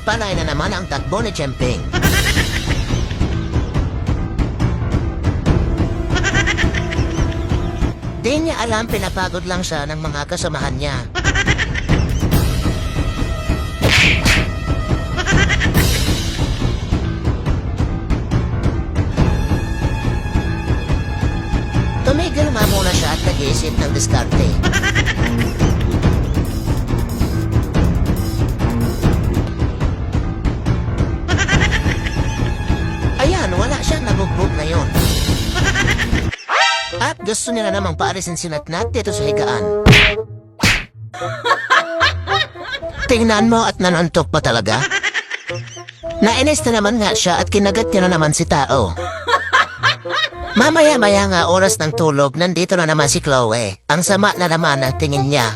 Panay na naman ang takbo ni Chemping. Di niya alam pinapagod lang siya ng mga kasamahan niya. Tumigil nga muna siya at nag-iisip ng diskarte. Ayan, wala siyang nabugbog ngayon. At gusto niya na namang paalisin si Natnat dito sa higaan. Tingnan mo at nanuntok pa talaga. Nainis na naman nga siya at kinagat niya na naman si Tao. Mamaya-maya nga oras ng tulog, nandito na naman si Chloe. Ang sama na naman ang tingin niya.